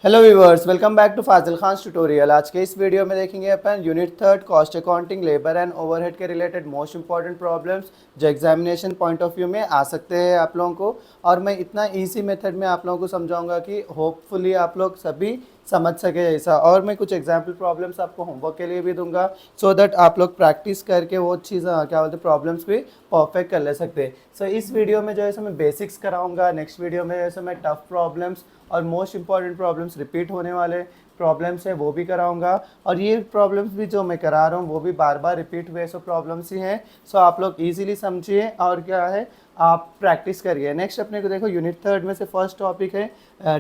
Hello viewers, welcome back to Fazil Khan tutorial. आज के इस वीडियो में देखेंगे अपन unit third cost accounting labour and overhead के रिलेटेड मोस्ट इंपॉर्टेंट प्रॉब्लम्स जो एग्जामिनेशन पॉइंट ऑफ व्यू में आ सकते हैं आप लोगों को। और मैं इतना इजी मेथड में आप लोगों को समझाऊंगा कि होपफुली आप लोग सभी समझ सके ऐसा। और मैं कुछ एग्जाम्पल प्रॉब्लम्स आपको होमवर्क के लिए भी दूंगा सो दैट आप लोग प्रैक्टिस करके वो चीज़ क्या बोलते प्रॉब्लम्स भी परफेक्ट कर ले सकते हैं। सो इस वीडियो में जो है मैं बेसिक्स कराऊंगा, नेक्स्ट वीडियो में जैसे मैं टफ प्रॉब्लम्स और मोस्ट इंपॉर्टेंट प्रॉब्लम्स रिपीट होने वाले प्रॉब्लम्स है वो भी कराऊंगा। और ये प्रॉब्लम्स भी जो मैं करा रहा हूँ वो भी बार बार रिपीट हुए सो प्रॉब्लम्स ही हैं। सो आप लोग इजीली समझिए और क्या है आप प्रैक्टिस करिए। नेक्स्ट अपने को देखो यूनिट थर्ड में से फर्स्ट टॉपिक है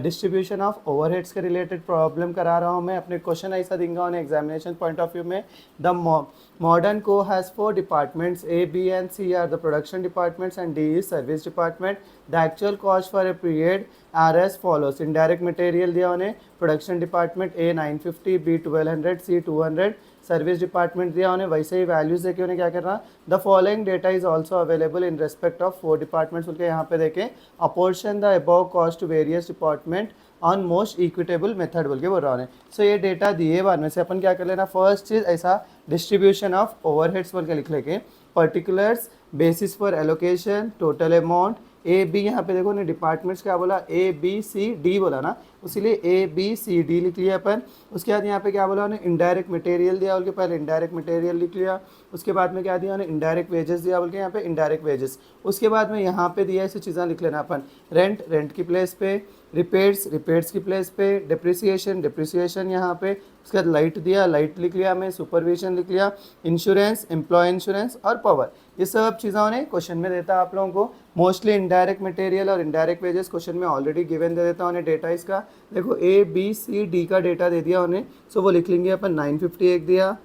डिस्ट्रीब्यूशन ऑफ ओवरहेड्स के रिलेटेड प्रॉब्लम करा रहा हूँ मैं। अपने क्वेश्चन ऐसा दूंगा उन्हें एग्जामिनेशन पॉइंट ऑफ व्यू में। The modern co has four departments: A, B and C are the production departments and D is service department. The actual cost for a period are as follows: indirect material दिया उन्हें production department A 950, B 1200, C 200, service department दिया उन्हें वैसे ही values देके उन्हें क्या करना। The following data is also available in respect of four departments उनके यहाँ पे देखें। Apportion the above cost to various department on most equitable method बोल के बोल रहा हूँ। सो ये डेटा दिए बाद में से अपन क्या कर लेना, फर्स्ट चीज़ ऐसा डिस्ट्रीब्यूशन ऑफ ओवरहेड्स बोल के लिख लेके particulars basis for allocation total amount A B. यहाँ पे देखो ने डिपार्टमेंट्स क्या बोला, ए बी सी डी बोला ना, इसीलिए ए बी सी डी लिख लिया अपन। उसके बाद यहाँ पे क्या बोला उन्हें इनडायरेक्ट मटेरियल दिया बोल के पहले इनडायरेक्ट मटेरियल लिख लिया। उसके बाद में क्या दिया उन्हें इनडायरेक्ट वेजेस दिया बोल के यहाँ पे इनडायरेक्ट वेजेस। उसके बाद में यहाँ पे दिया ऐसी चीज़ें लिख लेना अपन, रेंट रेंट की प्लेस पे, रिपेयर्स रिपेयर्स की प्लेस पे, डिप्रिसिएशन डिप्रिसिएशन यहाँ पे। उसके बाद लाइट दिया लाइट लिख लिया मैं, सुपरविजन लिख लिया, इंश्योरेंस एम्प्लॉय इंश्योरेंस और पावर। ये सब चीज़ों ने क्वेश्चन में देता आप लोगों को। मोस्टली इनडायरेक्ट मटेरियल और इनडायरेक्ट वेजेस क्वेश्चन में ऑलरेडी गिवन दे देता उन्हें डेटा इसका। देखो ए बी सी डी का डेटा दे दिया उन्हें, सो वो लिख लेंगे अपन 950 एक दिया,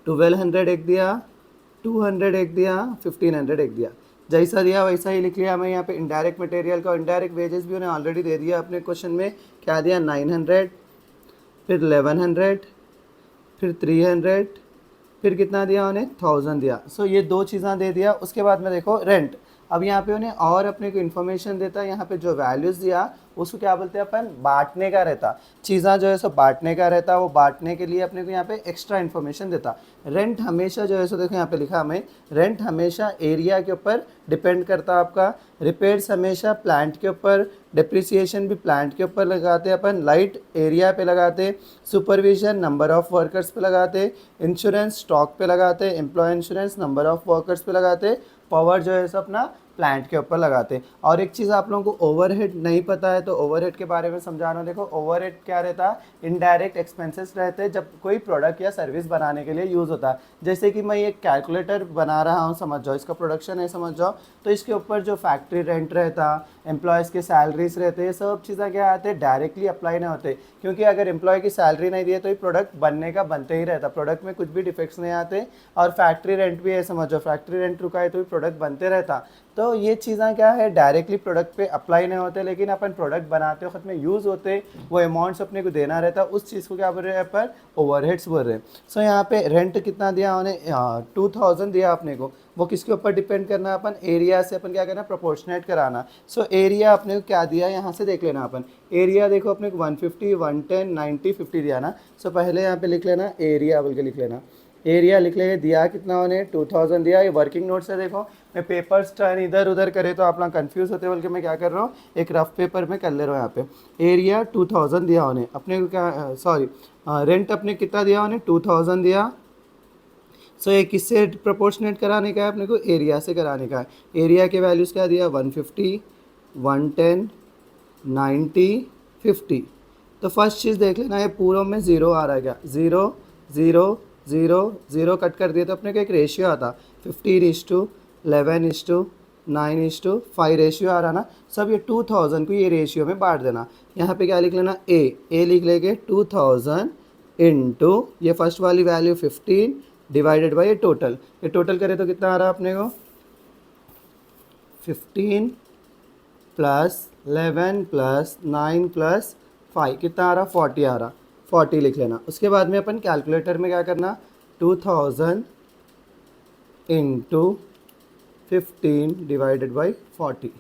1200 एक दिया, 200 एक दिया, 1500 एक दिया। जैसा दिया वैसा ही लिख लिया मैं यहाँ पे इनडायरेक्ट मटेरियल का। इनडायरेक्ट वेजेस भी उन्हें ऑलरेडी दे दिया अपने क्वेश्चन में, क्या दिया 900, फिर 1100, फिर 300, फिर कितना दिया उन्हें 1000 दिया। सो ये दो चीज़ें दे दिया। उसके बाद में देखो रेंट, अब यहाँ पे उन्हें और अपने को इन्फॉर्मेशन देता है। यहाँ पे जो वैल्यूज़ दिया उसको क्या बोलते हैं अपन, बांटने का रहता। चीज़ें जो है सो बांटने का रहता, वो बांटने के लिए अपने को यहाँ पे एक्स्ट्रा इन्फॉर्मेशन देता। रेंट हमेशा जो है सो देखो यहाँ पे लिखा हमें, रेंट हमेशा एरिया के ऊपर डिपेंड करता आपका, रिपेयर्स हमेशा प्लांट के ऊपर, डिप्रिसिएशन भी प्लांट के ऊपर लगाते अपन, लाइट एरिया पे लगाते, सुपरविजन नंबर ऑफ वर्कर्स पे लगाते, इंश्योरेंस स्टॉक पे लगाते, employ insurance number of workers पे लगाते, पावर जो है सो अपना प्लांट के ऊपर लगाते। और एक चीज़ आप लोगों को ओवरहेड नहीं पता है तो ओवरहेड के बारे में समझा रहा हूँ। देखो ओवरहेड क्या रहता है, इनडायरेक्ट एक्सपेंसेस रहते हैं जब कोई प्रोडक्ट या सर्विस बनाने के लिए यूज़ होता है। जैसे कि मैं एक कैलकुलेटर बना रहा हूँ समझ जाओ, इसका प्रोडक्शन है समझ जाओ, तो इसके ऊपर जो फैक्ट्री रेंट रहता, एम्प्लॉयज़ के सैलरीज रहते, ये सब चीज़ें क्या आते हैं डायरेक्टली अप्लाई नहीं होते। क्योंकि अगर एम्प्लॉय की सैलरी नहीं दिए तो ये प्रोडक्ट बनने का बनते ही रहता, प्रोडक्ट में कुछ भी डिफेक्ट्स नहीं आते। और फैक्ट्री रेंट भी है समझो, फैक्ट्री रेंट रुका है तो भी प्रोडक्ट बनते रहता। तो ये चीज़ें क्या है डायरेक्टली प्रोडक्ट पे अप्लाई नहीं होते, लेकिन अपन प्रोडक्ट बनाते वक्त में यूज़ होते, वो अमाउंट्स अपने को देना रहता, उस चीज़ को क्या बोल रहे हैं अपन, ओवरहेड्स बोल रहे हैं। सो यहाँ पे रेंट कितना दिया उन्हें, 2000 दिया अपने को। वो किसके ऊपर डिपेंड करना है अपन, एरिया से अपन क्या करना, प्रोपोर्शनेट कराना। सो एरिया अपने को क्या दिया यहाँ से देख लेना अपन, एरिया देखो अपने को 150, 110, 90, 50 दिया ना। सो पहले यहाँ पे लिख लेना एरिया बोल के लिख लेना, एरिया लिख लेंगे। दिया कितना उन्हें 2000 दिया। ये वर्किंग नोट्स है देखो, मैं पेपर्स टर्न इधर उधर करे तो आप लोग कन्फ्यूज़ होते बोल के मैं क्या कर रहा हूँ, एक रफ पेपर में कर ले रहा हूँ। यहाँ पे एरिया 2000 दिया उन्हें अपने को, क्या सॉरी रेंट अपने कितना दिया उन्हें 2000 दिया। सो ये किससे प्रोपोर्शनेट कराने का है अपने को, एरिया से कराने का है। एरिया के वैल्यूज़ क्या दिया 150, 110, 90, 50। तो फर्स्ट चीज़ देख लेना, ये पूरों में ज़ीरो आ रहा है क्या, zero zero zero zero cut कर दिया तो अपने को एक रेशियो आता 15:11:9:5 रेशियो आ रहा ना। सब ये 2000 को ये रेशियो में बांट देना। यहाँ पे क्या लिख लेना, ए लिख लेंगे 2000 इंटू ये फर्स्ट वाली वैल्यू 15 डिवाइडेड बाई ये टोटल। ये टोटल करें तो कितना आ रहा है अपने को, 15 प्लस 11 प्लस 9 प्लस 5 कितना आ रहा, 40 आ रहा, 40 लिख लेना। उसके बाद में अपन कैलकुलेटर में क्या करना, 2000 इंटू 15 डिवाइडेड बाई 40।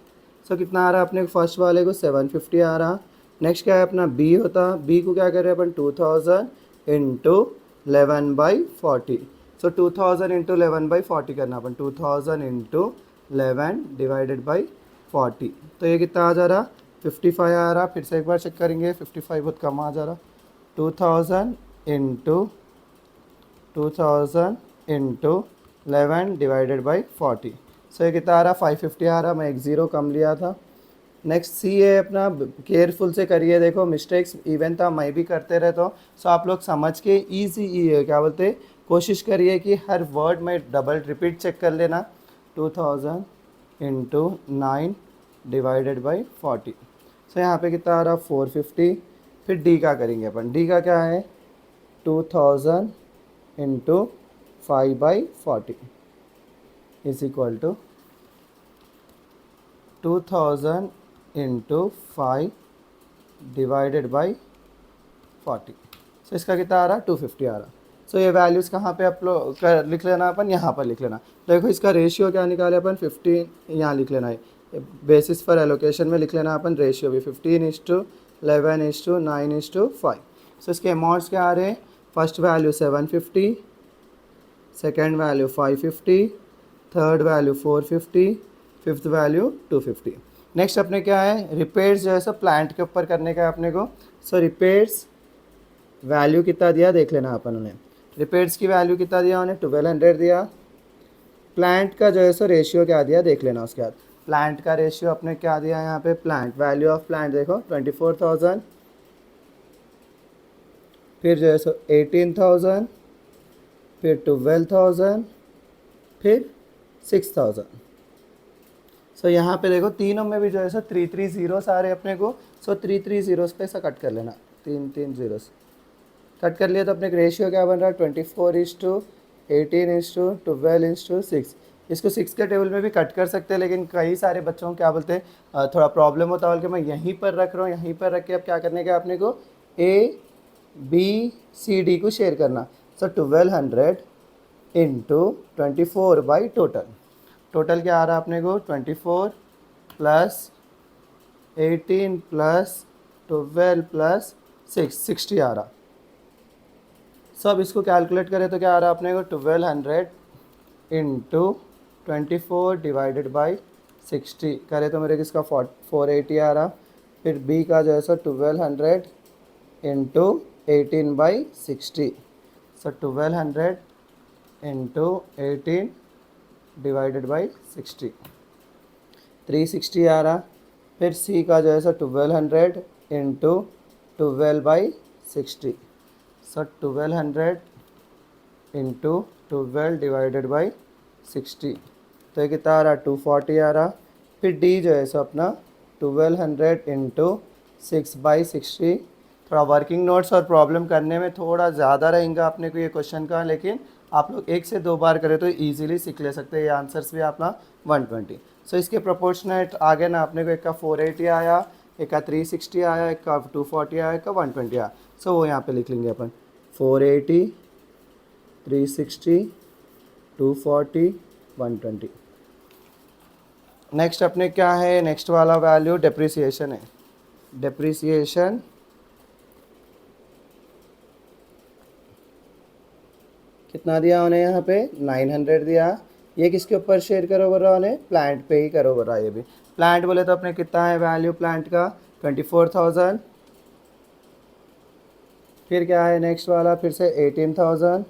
सो कितना आ रहा है अपने फर्स्ट वाले को 750 आ रहा, नेक्स्ट क्या है अपना बी होता, बी को क्या कर रहे हैं अपन 2000 इंटू 11/40। सो 2000 इंटू 11/40 करना अपन, 2000 इंटू 11 डिवाइडेड बाई 40। तो ये कितना आ जा रहा 55 आ रहा। फिर से एक बार चेक करेंगे, 55 बहुत कम आ जा रहा। 2000 इंटू 11 डिवाइडेड बाई 40। सो ये कितना आ रहा 550 आ रहा। मैं एक ज़ीरो कम लिया था। नेक्स्ट सी है अपना, केयरफुल से करिए, देखो मिस्टेक्स इवन था मैं भी करते रहता हूँ। सो आप लोग समझ के ईजी क्या बोलते कोशिश करिए कि हर वर्ड में डबल रिपीट चेक कर लेना। 2000 इंटू 9 डिवाइडेड बाई 40। सो यहाँ पे कितना आ रहा 450। फिर डी का करेंगे अपन, डी का क्या है 2000 into 5/40 is equal to 2000 into 5 divided by 40। So इसका कितना आ रहा 250 आ रहा। सो ये वैल्यूज़ कहाँ पे कर लिख लेना अपन, यहाँ पर लिख लेना। देखो इसका रेशियो क्या निकाले अपन 15, यहाँ लिख लेना है बेसिस फॉर एलोकेशन में लिख लेना अपन रेशियो भी 15:11:9:5। सो इसके अमाउंट्स क्या आ रहे हैं, first value 750, second value 550, third value 450, fifth value 250। Next अपने क्या है रिपेयर्स जो है सो प्लांट के ऊपर करने का है अपने को। सो रिपेयर्स वैल्यू कितना दिया देख लेना अपन उन्हें, रिपेयर्स की वैल्यू कितना दिया उन्हें 1200 दिया। प्लांट का जो है सो रेशियो क्या दिया देख लेना। उसके बाद प्लांट का रेशियो अपने क्या दिया यहाँ पे, प्लांट वैल्यू ऑफ प्लांट देखो 24,000, फिर जो है सो 18,000, फिर 12,000, फिर 6,000। सो यहाँ पे देखो तीनों में भी जो है सो 3 ज़ीरोस आ रहे अपने को। सो 3 ज़ीरोस पे ऐसा कट कर लेना, 3 ज़ीरोस कट कर लिया। तो अपने रेशियो क्या बन रहा है 24:18:12:6। इसको 6 के टेबल में भी कट कर सकते हैं, लेकिन कई सारे बच्चों को क्या बोलते हैं थोड़ा प्रॉब्लम होता है, बल्कि मैं यहीं पर रख रहा हूँ। यहीं पर रख के अब क्या करने का अपने को ABCD को शेयर करना। सो 1200 इंटू 24 बाई टोटल, टोटल क्या आ रहा है अपने को 24 प्लस 18 प्लस 12 प्लस 60 आ रहा। सब इसको कैलकुलेट करें तो क्या आ रहा है अपने को 1200 इंटू 24 डिवाइडेड बाई 60 करें तो मेरे किसका 480 आ रहा। फिर बी का जो है सो 1200 into 18/60। So 1200 into 18 divided by 60 360 आ रहा। फिर सी का जो है सो 1200 into 12/60। So 1200 into 12 divided by 60। तो ये कितना आ रहा 240 आ रहा। फिर डी जो है सो अपना 1200 इंटू 6/60। थोड़ा वर्किंग नोट्स और प्रॉब्लम करने में थोड़ा ज़्यादा रहेगा अपने को ये क्वेश्चन का, लेकिन आप लोग 1 से 2 बार करें तो इजीली सीख ले सकते हैं। ये आंसर्स भी अपना 120। सो इसके प्रोपोर्शनेट आगे ना अपने को एक का 480 आया, एक का 360 आया, एक का 240 आया, एक का 120 आया। सो वो यहाँ पे लिख लेंगे अपन 480, 360, 240, 120। नेक्स्ट अपने क्या है, नेक्स्ट वाला वैल्यू डेप्रिसिएशन है। डेप्रिसिएशन कितना दिया उन्हें यहाँ पे 900 दिया। ये किसके ऊपर शेयर करो बोल रहा उन्हें, प्लांट पे ही करो बोल रहा है। ये भी प्लांट बोले तो अपने कितना है वैल्यू प्लांट का 24,000। फिर क्या है नेक्स्ट वाला फिर से 18,000।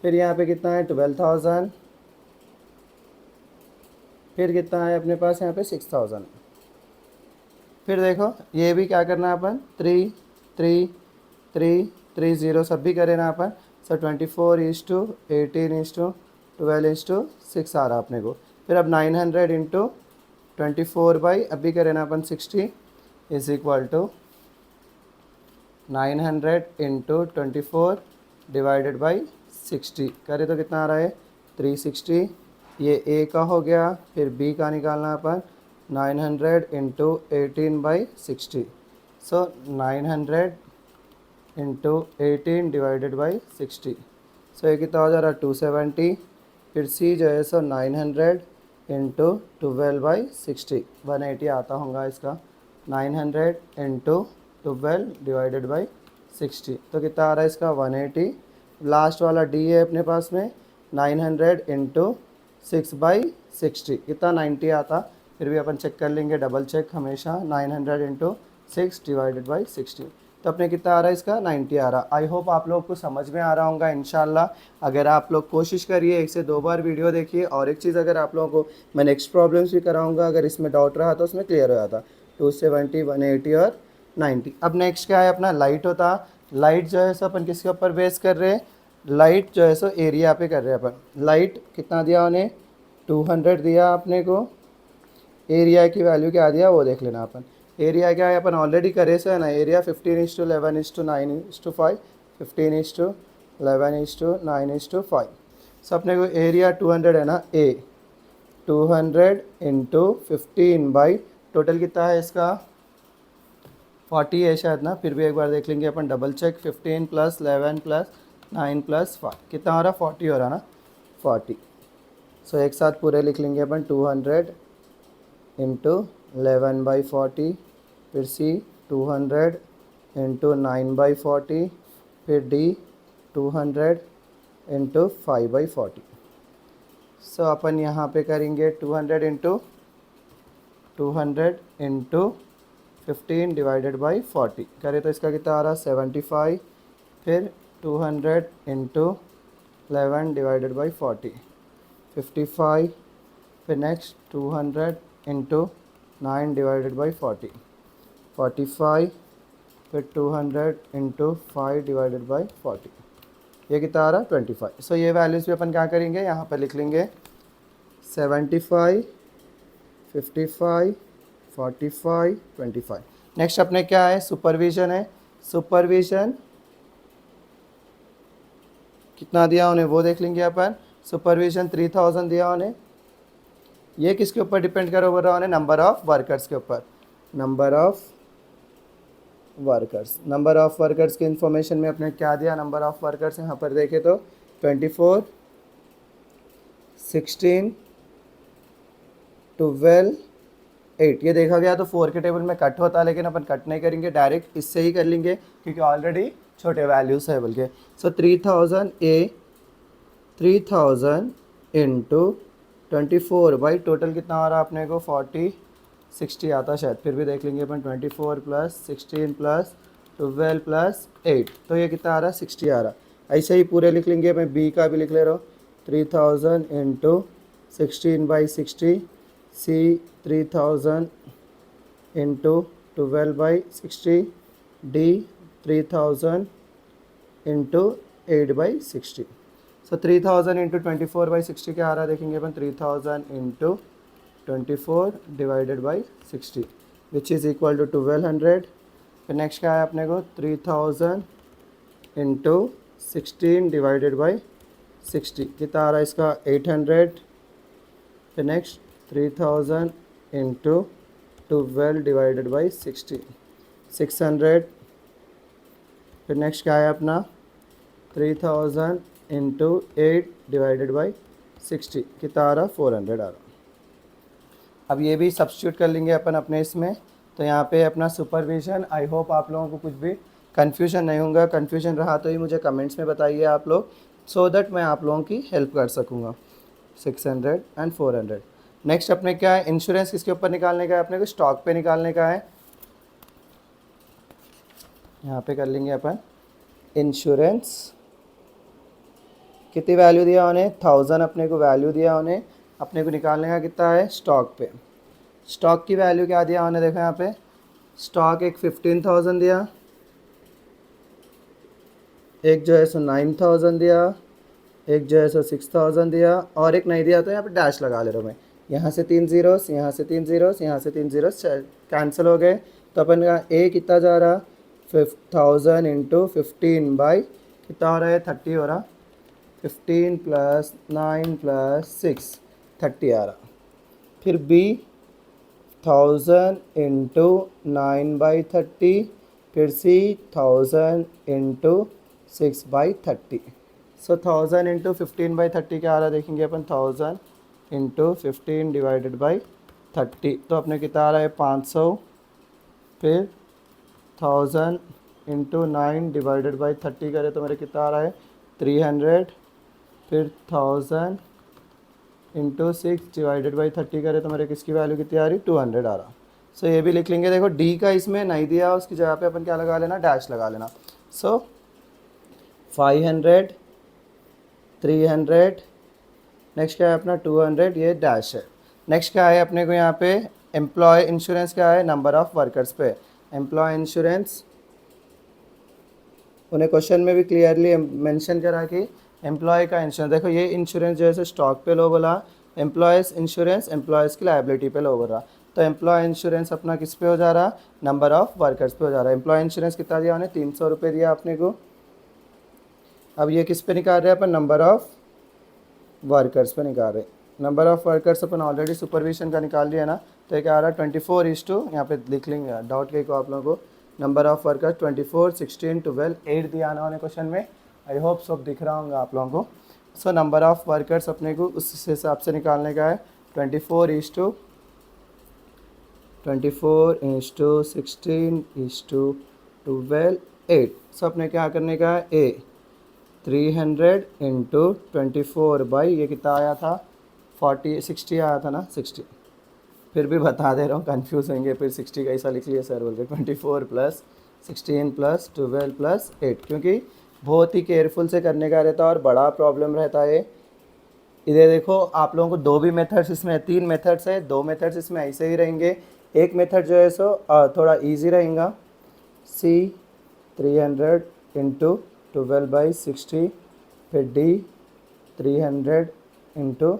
फिर यहाँ पे कितना है 12,000। फिर कितना है अपने पास यहाँ पे 6,000। फिर देखो ये भी क्या करना है अपन 3 3 3 3 0 सब भी करें ना अपन। सो 24:18:12:6 आ रहा अपने को। फिर अब 900 इंटू 24 बाई अभी करें ना अपन 60 is equal to 900 into 24 divided by 60 करें तो कितना आ रहा है 360। ये ए का हो गया। फिर बी का निकालना अपन 900 into 18/60। So 900 into 18 divided by 60। सो ये कितना हो जा रहा 270। फिर सी जो है सो 900 इंटू 12/60 180 आता होगा इसका। 900 इंटू 12 डिवाइडेड बाई 60, तो कितना आ रहा है इसका 180। लास्ट वाला डी है अपने पास में 900 इंटू 6/60, कितना 90 आता। फिर भी अपन चेक कर लेंगे, डबल चेक हमेशा। 900 इंटू 6 डिवाइडेड बाई 60, तो अपने कितना आ रहा है इसका 90 आ रहा। आई होप आप लोग को समझ में आ रहा होगा इंशाल्लाह। अगर आप लोग कोशिश करिए, 1 से 2 बार वीडियो देखिए। और एक चीज़ अगर आप लोगों को मैं नेक्स्ट प्रॉब्लम्स भी कराऊंगा, अगर इसमें डाउट रहा तो उसमें क्लियर हो जाता। 270, 180 और 90। अब नेक्स्ट क्या है अपना, लाइट होता। लाइट जो है सो अपन किसके ऊपर बेस कर रहे हैं, लाइट जो है सो एरिया पे कर रहे हैं अपन। लाइट कितना दिया उन्हें, 200 दिया अपने को। एरिया की वैल्यू क्या दिया वो देख लेना अपन। एरिया क्या है अपन ऑलरेडी करे से है ना, एरिया 15:11:9:5, 15:11:9:5। सो अपने को एरिया 200 है ना, ए 200 इंटू 15 टोटल कितना है इसका 40 है शायद ना। फिर भी एक बार देख लेंगे अपन, डबल चेक। 15 + 11 + 9 + 5 कितना हो रहा, 40 हो रहा ना, 40। सो एक साथ पूरे लिख लेंगे अपन, 200 इंटू 11/40, फिर सी 200 इंटू 9/40, फिर डी 200 इंटू 5/40। सो अपन यहाँ पे करेंगे 200 इंटू 15 डिवाइडेड बाई 40 करें तो इसका कितना आ रहा 75। फिर 200 इंटू 11 डिवाइडेड बाई 40 55। फिर नेक्स्ट 200 इंटू 9 डिवाइडेड बाई 40 45। फिर 200 इंटू 5 डिवाइडेड बाई 40, ये कितना आ रहा 25। सो ये वैल्यूज़ भी अपन क्या करेंगे यहाँ पर लिख लेंगे, 75, 55, 45, 25। नेक्स्ट अपने क्या है, सुपरविजन है। सुपरविजन कितना दिया उन्हें वो देख लेंगे अपन। सुपरविजन 3000 दिया उन्हें। ये किसके ऊपर डिपेंड कर रहा है, नंबर ऑफ वर्कर्स के ऊपर। नंबर ऑफ वर्कर्स की इंफॉर्मेशन में अपने क्या दिया, नंबर ऑफ वर्कर्स यहाँ पर देखे तो 24, 16, 12, 8 ये देखा गया तो 4 के टेबल में कट होता है, लेकिन अपन कट नहीं करेंगे, डायरेक्ट इससे ही कर लेंगे क्योंकि ऑलरेडी छोटे वैल्यूज है बल्कि। सो 3000 इंटू 24 बाई टोटल कितना आ रहा अपने को 40, 60 आता शायद। फिर भी देख लेंगे अपन, 24 + 16 + 12 + 8, तो ये कितना आ रहा 60 आ रहा। ऐसे ही पूरे लिख लेंगे। मैं बी का भी लिख ले रहा हूँ, 3000 into 16/60, C 3000 into 12/60, D 3000 into 8/60। So 3000 into 24/60 क्या आ रहा है देखेंगे अपन, 3000 into 24 divided by 60 which is equal to 1200। फिर नेक्स्ट क्या है अपने को, 3000 इंटू 16 डिवाइडेड बाई 60 कितना आ रहा है इसका 800। फिर नेक्स्ट 3000 इंटू 12 डिवाइडेड बाई 60 600। फिर नेक्स्ट क्या है अपना 3000 इंटू 8 डिवाइडेड बाई 60 कितना आ रहा 400 आ रहा। अब ये भी सब्स्टिट्यूट कर लेंगे अपन अपने इसमें। तो यहाँ पे अपना सुपरविजन, आई होप आप लोगों को कुछ भी कन्फ्यूजन नहीं होगा। कन्फ्यूजन रहा तो ही मुझे कमेंट्स में बताइए आप लोग, सो दैट मैं आप लोगों की हेल्प कर सकूँगा। 600 एंड 400। नेक्स्ट अपने क्या है, इंश्योरेंस किसके ऊपर निकालने का है अपने को, स्टॉक पे निकालने का है। यहाँ पे कर लेंगे अपन इंश्योरेंस। कितनी वैल्यू दिया उन्हें, 1000 अपने को वैल्यू दिया उन्हें। अपने को निकालने का कितना है स्टॉक पे। स्टॉक की वैल्यू क्या दिया उन्हें, देखो यहाँ पे स्टॉक एक 15,000 दिया, एक जो है सो 9,000 दिया, एक जो है सो 6,000 दिया, और एक नहीं दिया तो यहाँ पे डैश लगा ले रहा हूँ मैं। यहाँ से 3 ज़ीरोस, यहाँ से 3 ज़ीरोस, यहाँ से 3 ज़ीरोस कैंसिल हो गए। तो अपन का ए कितना जा रहा 1000 इंटू 15 बाई कितना हो रहा है 30 हो रहा। 15 + 9 + 6 30 आ रहा। फिर बी 1000 इंटू 9/30, फिर सी 1000 इंटू 6/30। सो 1000 इंटू 15/30 क्या आ रहा देखेंगे अपन, 1000 इंटू 15 डिवाइडेड बाई 30, तो अपने कितना आ रहा है 500 फिर 1000 इंटू 9 डिवाइडेड बाई 30 करें तो मेरे कितना आ रहा है 300, फिर 1000 इंटू 6 डिवाइडेड बाई 30 करें तो मेरे किसकी वैल्यू कितनी आ रही 200 आ रहा। सो ये भी लिख लेंगे। देखो डी का इसमें नहीं दिया, उसकी जगह पे अपन क्या लगा लेना, डैश लगा लेना। सो 500, 300, नेक्स्ट क्या है अपना 200, ये डैश है। नेक्स्ट क्या है अपने को यहाँ पे एम्प्लॉय इंश्योरेंस क्या है, नंबर ऑफ़ वर्कर्स पे। एम्प्लॉय इंश्योरेंस उन्हें क्वेश्चन में भी क्लियरली मेंशन करा कि एम्प्लॉय का इंश्योरेंस, देखो ये इंश्योरेंस जो है स्टॉक पे लो बोला, एम्प्लॉयज़ इंश्योरेंस एम्प्लॉयज़ की लायबिलिटी पे लो बोल रहा। तो एम्प्लॉय इंश्योरेंस अपना किस पे हो जा रहा, नंबर ऑफ़ वर्कर्स पे हो जा रहा है। एम्प्लॉय इंश्योरेंस कितना दिया उन्हें 300 रुपये दिया अपने को। अब ये किस पे निकाल रहे हैं अपन, नंबर ऑफ़ वर्कर्स पे निकाल रहे। Number of workers upon already supervision का निकाल लिया ना, तो क्या आ रहा है 24:, यहाँ पे लिख लेंगे डाउट के को आप लोगों को। नंबर ऑफ़ वर्कर्स 24, 16, 12, 8 दिया आना उन्हें क्वेश्चन में। आई होप सब दिख रहा होगा आप लोगों को। सो नंबर ऑफ़ वर्कर्स अपने को उस हिसाब से निकालने का है 24:12, 16:12, 8। सो अपने क्या करने का है, ए 300 इंटू 24 बाई ये कितना आया था 60 आया था ना 60। फिर भी बता दे रहा हूँ, कंफ्यूज होंगे फिर 60 कैसा लिख लिया सर बोल के। 24 प्लस 16 प्लस 12 प्लस 8, क्योंकि बहुत ही केयरफुल से करने का रहता है और बड़ा प्रॉब्लम रहता है। इधर देखो आप लोगों को दो भी मेथड्स इसमें, 3 मेथड्स है, 2 मेथड्स इसमें ऐसे ही रहेंगे। एक मेथड जो है सो थोड़ा ईजी रहेगा, सी 300 इंटू 12/60, फिर डी 300 इंटू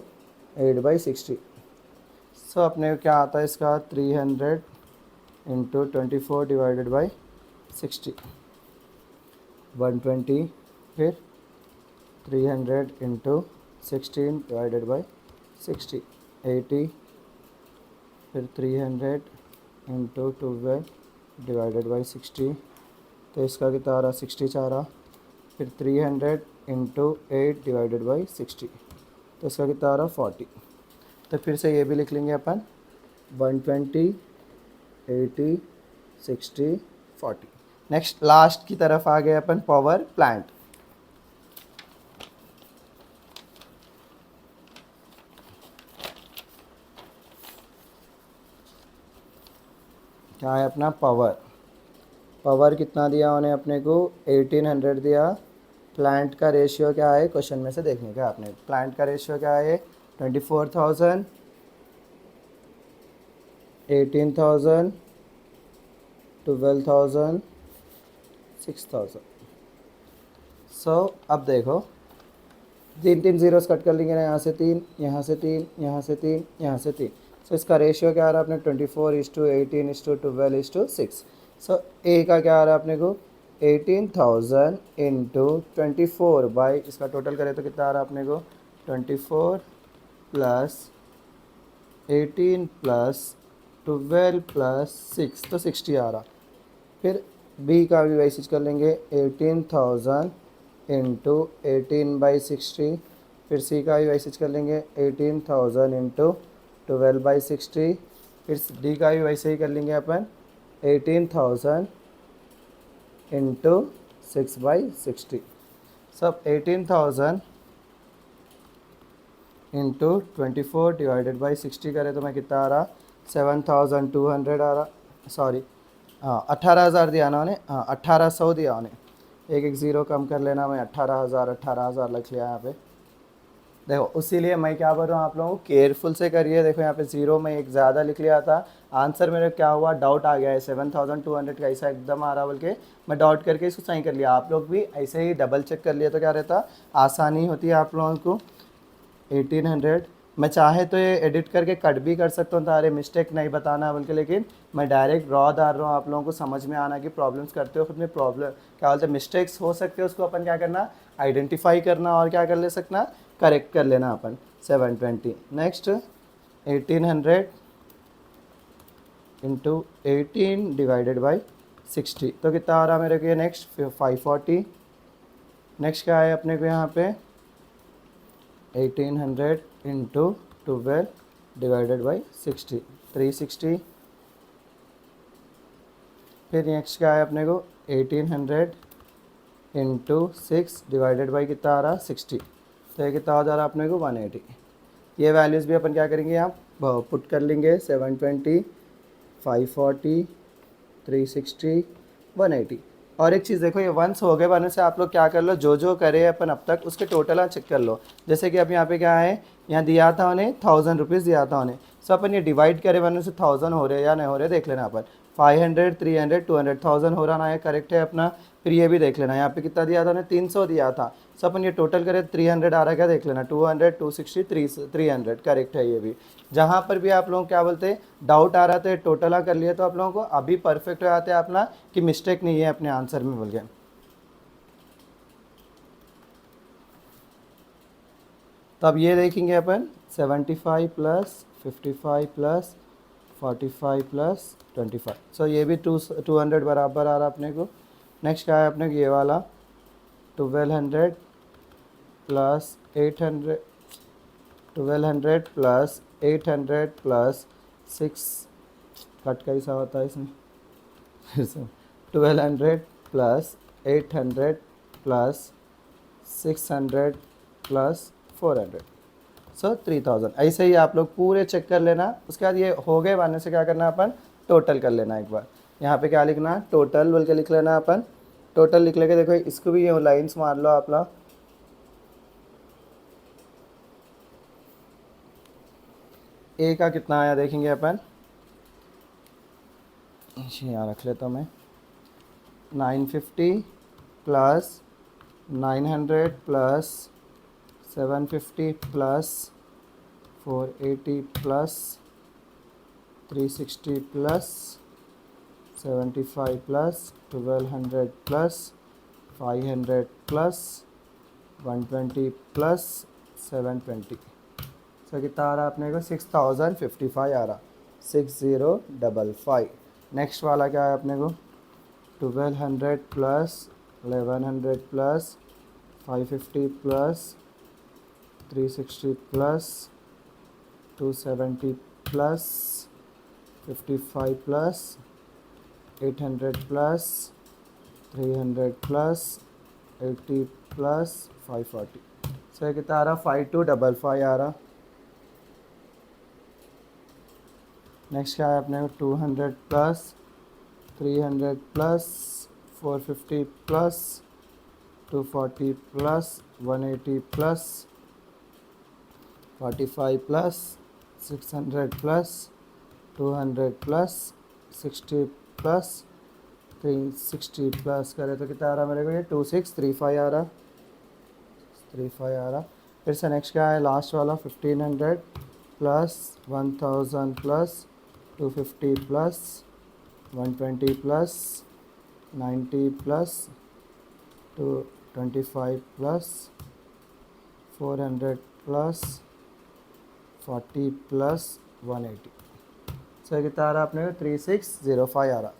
8/60। सो अपने को क्या आता है इसका 300 इंटू 24 डिवाइडेड बाई 60, 120, फिर 300 इंटू 16 डिवाइडेड बाई 60, 80, फिर 300 इंटू 12 डिवाइडेड बाई 60, तो इसका कितना आ रहा 60 चाह रहा, फिर 300 इंटू 8 डिवाइडेड बाई 60, तो इसका कितना आ रहा 40। तो फिर से ये भी लिख लेंगे अपन 120, 80, 60, 40। नेक्स्ट लास्ट की तरफ आ गए अपन, पावर प्लांट। क्या है अपना पावर, पावर कितना दिया उन्हें अपने को 1800 दिया। प्लांट का रेशियो क्या है क्वेश्चन में से देखने का आपने, प्लांट का रेशियो क्या है 24,000, 18,000, 12,000, 6,000। सो अब देखो 3 ज़ीरोस कट कर लेंगे ना, यहाँ से 3, यहाँ से 3, यहाँ से 3, यहाँ से 3। सो इसका रेशियो क्या आ रहा है अपने 24:18:12:6। सो ए का क्या आ रहा है अपने को 18,000 इंटू 24 बाई, इसका टोटल करें तो कितना आ रहा है अपने को 24 प्लस 18 प्लस 12 प्लस 6, तो 60 आ रहा। फिर बी का भी वैसे कर लेंगे 18,000 इंटू 18/60, फिर सी का भी वैसे कर लेंगे 18,000 इंटू 12/60, फिर डी का भी वैसे ही कर लेंगे अपन 18,000 इंटू 6/60। सब 18,000 इंटू 24 डिवाइडेड बाई 60 करें तो मैं कितना आ रहा 7,200 आ रहा, सॉरी हाँ 18,000 दिया ना उन्हें, हाँ 1,800 दिया उन्हें, एक ज़ीरो कम कर लेना, मैं 18,000 लिख लिया यहाँ पे। देखो इसीलिए मैं क्या बोल रहा हूँ आप लोगों को केयरफुल से करिए। देखो यहाँ पे ज़ीरो में एक ज़्यादा लिख लिया था, आंसर मेरे क्या हुआ डाउट आ गया है 7,200 का ऐसा एकदम आ रहा, बोल के मैं डाउट करके इसको सही कर लिया। आप लोग भी ऐसे ही डबल चेक कर लिया तो क्या रहता, आसानी होती है आप लोगों को। 1800 मैं चाहे तो ये एडिट करके कट भी कर सकता हूँ, तारे मिस्टेक नहीं बताना है बल्कि, लेकिन मैं डायरेक्ट रॉ डाल रहा हूँ आप लोगों को समझ में आना कि प्रॉब्लम्स करते हो खुद में प्रॉब्लम क्या बोलते हैं मिस्टेक्स हो सकते हैं, उसको अपन क्या करना आइडेंटिफाई करना और क्या कर ले सकना करेक्ट कर लेना अपन। 720 नेक्स्ट 1800 इंटू 18 डिवाइडेड बाई 60, तो कितना आ रहा मेरे को ये नेक्स्ट 540। नेक्स्ट क्या है अपने को यहाँ पे 1800 इंटू 12 डिवाइडेड बाई 60, 360, फिर नेक्स्ट क्या है अपने को 1800 इंटू 6 डिवाइडेड बाई कितना आ रहा 60, तो ये कितना हो जा रहा है अपने को 180। ये वैल्यूज़ भी अपन क्या करेंगे यहाँ पुट कर लेंगे 720 540 360 180। और एक चीज़ देखो, ये वंस हो गए बनने से आप लोग क्या कर लो, जो जो करे अपन अब तक उसके टोटल चेक कर लो। जैसे कि अब यहाँ पे क्या है, यहाँ दिया था उन्हें 1000 रुपीज़ दिया था उन्हें, सो अपन ये डिवाइड करे बनने से 1000 हो रहे या नहीं हो रहे देख लेना अपन। 500 300 200 1000 हो रहा ना, ये करेक्ट है अपना। फिर ये भी देख लेना, यहाँ पे कितना दिया था उन्हें 300 दिया था, सो अपन ये टोटल करें 300 आ रहा है क्या देख लेना, 200 260 300 करेक्ट है ये भी। जहाँ पर भी आप लोग क्या बोलते हैं डाउट आ रहा था टोटल कर लिया तो आप लोगों को अभी परफेक्ट हो जाते हैं अपना कि मिस्टेक नहीं है अपने आंसर में बोल गए। तो अब ये देखेंगे अपन 75 प्लस 55 प्लस 45 प्लस 25, सो ये भी 200 बराबर आ रहा अपने को। नेक्स्ट क्या है अपने को ये वाला 1200 प्लस 800 1200 प्लस 800 प्लस 6 कट कैसा होता है इसमें फिर से 1200 प्लस 800 प्लस 600 प्लस 400, सो 3000। ऐसे ही आप लोग पूरे चेक कर लेना। उसके बाद ये हो गए बनने से क्या करना अपन टोटल कर लेना एक बार। यहाँ पे क्या लिखना टोटल बोल के लिख लेना अपन। टोटल लिख लेके देखो इसको भी ये लाइन्स मार लो आप लोग। ए का कितना आया देखेंगे अपन, यहाँ रख लेता हूँ मैं 950 plus 900 plus 750 plus 480 plus 360 plus 75 plus 1200 plus 500 plus 120 plus 720, सो कितना आ रहा है अपने को 6055 आ रहा 6055। नेक्स्ट वाला क्या है अपने को 1200 plus 1100 plus 550 plus 360 plus 270 plus 55 plus 800 plus 300 plus 80 plus 540, सो कितना आ रहा 5255 आ रहा। नेक्स्ट क्या है अपने को 200 plus 300 plus 450 plus 240 plus 180 plus 45 plus 600 plus 200 plus 60 plus 360 plus करे तो कितना आ रहा मेरे को ये 2635 आ रहा 35 आ रहा। फिर से नेक्स्ट क्या है लास्ट वाला 1500 plus 1000 plus 250 plus 120 plus 90 plus 225 plus 400 plus 40 plus 180, सो कितना आ रहा अपने को 3605 आ रहा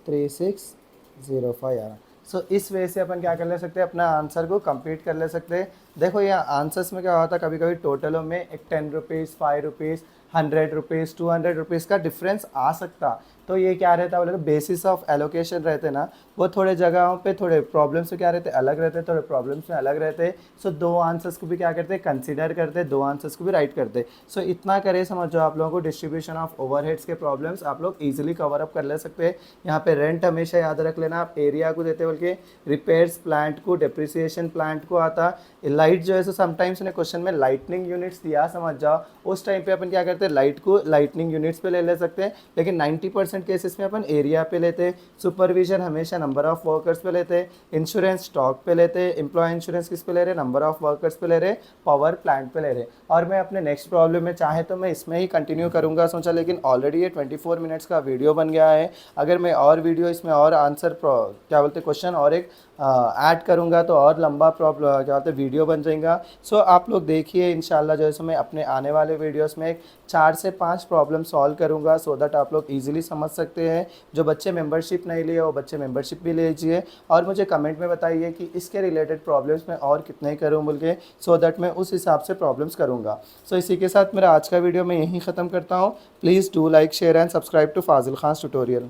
3605 आ रहा। सो इस वे से अपन क्या कर ले सकते हैं अपना आंसर को कंप्लीट कर ले सकते हैं। देखो ये आंसर्स में क्या होता है कभी कभी टोटलों में एक 10 रुपीज़ 5 रुपीज़ 100 रुपीज़ 200 रुपीज़ का डिफरेंस आ सकता। तो ये क्या रहता है बोले तो बेसिस ऑफ एलोकेशन रहते ना, वो थोड़े जगहों पे थोड़े प्रॉब्लम्स में क्या रहते अलग रहते, थोड़े प्रॉब्लम्स में अलग रहते। सो दो आंसर्स को भी क्या करते कंसिडर करते, दो आंसर्स को भी राइट करते। सो इतना करे समझो आप लोगों को डिस्ट्रीब्यूशन ऑफ ओवरहेड्स के प्रॉब्लम्स आप लोग ईजिली कवर अप कर ले सकते हैं। यहाँ पे रेंट हमेशा याद रख लेना, आप एरिया को देते बोल के, रिपेयर्स प्लांट को, डेप्रिसिएशन प्लांट को आता, लाइट जो है सो समटाइम्स ने क्वेश्चन में लाइटनिंग यूनिट्स दिया समझ जाओ, उस टाइम पे अपन क्या करते हैं लाइट को लाइटनिंग यूनिट्स पे ले सकते हैं। लेकिन 90% केसेस में अपन एरिया पे लेते हैं। सुपरविजन हमेशा नंबर ऑफ वर्कर्स पे लेते हैं। इंश्योरेंस स्टॉक पे लेते हैं। एम्प्लॉय इंश्योरेंस किस पे ले रहे हैं, नंबर ऑफ वर्कर्स पे ले रहे हैं, पावर प्लांट पे ले रहे हैं। और मैं अपने नेक्स्ट प्रॉब्लम में चाहे तो मैं इसमें ही कंटिन्यू करूंगा सोचा, लेकिन ऑलरेडी ये 24 मिनट्स का वीडियो बन गया है। अगर मैं और वीडियो इसमें और आंसर क्या बोलते क्वेश्चन और एक ऐड करूंगा तो और लंबा प्रॉब्लम क्या बोलते वीडियो बन जाएगा। सो आप लोग देखिए इंशाल्लाह जो है मैं अपने आने वाले वीडियोस में 4 से 5 प्रॉब्लम सॉल्व करूंगा, सो दैट आप लोग इजीली समझ सकते हैं। जो बच्चे मेंबरशिप नहीं लिए वो बच्चे मेंबरशिप भी ले लीजिए, और मुझे कमेंट में बताइए कि इसके रिलेटेड प्रॉब्लम्स में और कितने करूँ बोल के, सो दैट मैं उस हिसाब से प्रॉब्लम्स करूँगा। सो इसी के साथ मेरा आज का वीडियो मैं यहीं ख़त्म करता हूँ। Please do like share and subscribe to Fazil Khan tutorial.